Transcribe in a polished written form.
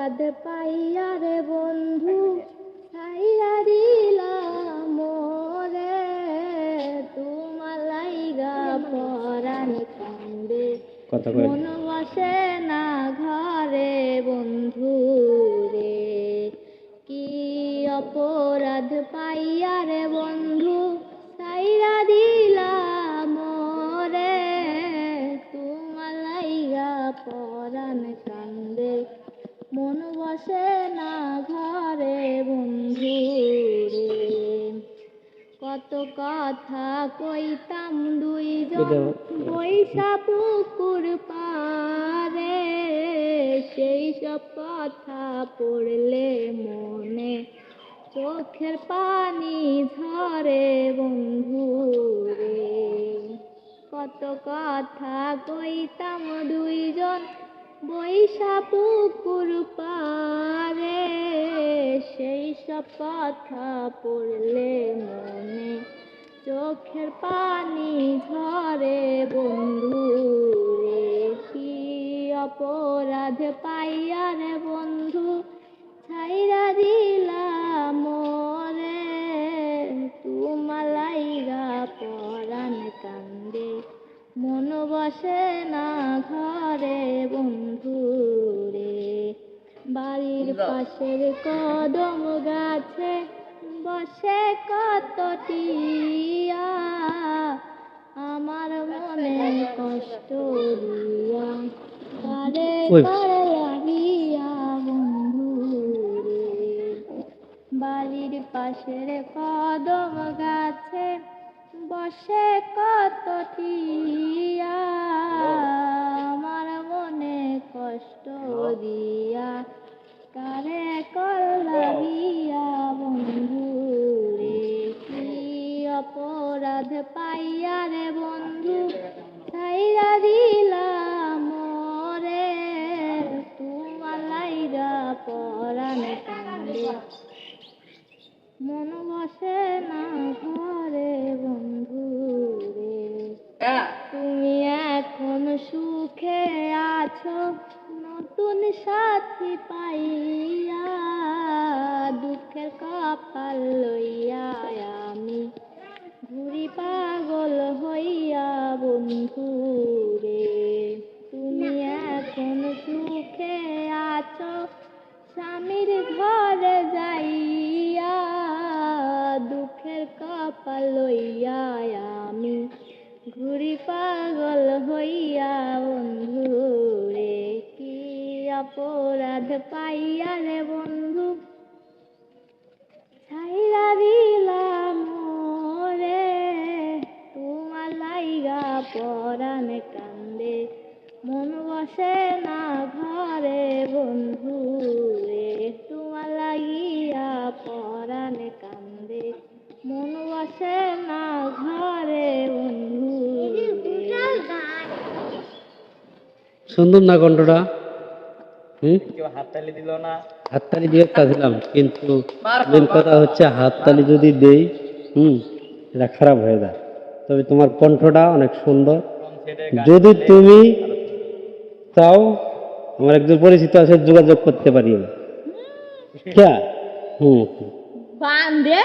অপরাধ পাইয়া রে বন্ধু ছাইয়া দিলাম মোরে, তোমার লাইগা পরাণ কান্দে মন বসে না ঘরে বন্ধু রে। কি অপরাধ পাইয়া রে বন্ধু ছাইয়া দিলাম মোরে, তোমার লাইগা পরাণ কান্দে মন বসে না ঘরে বন্ধু রে। কত কথা কইতাম দুইজন বৈশা পুকুর পারে, সেই সব কথা পড়লে মনে চোখের পানি ঝরে বন্ধু রে। কত কথা কইতাম দুইজন বৈশা পুকুর পারে, সেই সব কথা পড়লে মনে চোখের পানি ঝরে বন্ধু রে। কি অপরাধ পাইয়া রে বন্ধু ছাইরা দিলাম মোরে, তোমার লাইগা পরাণ কান্দে মন বসে না ঘরে বন্ধু রে। বাড়ির পাশের কদম গাছে বসে কত টিয়া, আমার মনে কষ্ট দিয়া কারে কারে লাগিয়া বন্ধু রে। বাড়ির পাশের কদম গাছে বসে কত টিয়া, আমার মনে কষ্ট দিয়া কারে কর লাগিয়া বন্ধু রে। কি অপরাধ পাইয়া রে বন্ধু ছাইরা দিলাম মোরে, তোমার লাইগা পরাণ কান্দে মন বসে না ঘরে বন্ধু রে। তুমি এখন সুখে আছো নতুন সাথী পাইয়া, দুঃখের কপাল লইয়া আমি ঘুরি পাগল হইয়া বন্ধু রে। তুমি এখন সুখে আছো স্বামীর ঘরে যাইয়া, দুঃখের কপাল লইয়া আমি ঘুরি পাগল হইয়া বন্ধু রে। কি অপরাধ পাইয়া রে বন্ধু ছাইরা দিলাম মোরে, তোমার লাইগা পরাণ কান্দে মন বসে না ঘরে বন্ধু রে। তোমার লাগিয়া পরাণ কান্দে মন বসে না ঘরে বন্ধু রে। সুন্দর না কণ্ঠটা? কেউ হাততালি দিল না? হাততালি দিয়ে দিলাম, কিন্তু মেন কথা হচ্ছে হাততালি যদি দেই এটা খারাপ হয়ে যায়। তবে তোমার কণ্ঠটা অনেক সুন্দর। যদি তুমি চাও আমার একজন পরিচিত আছে, যোগাযোগ করতে পারি। হুম বান্দে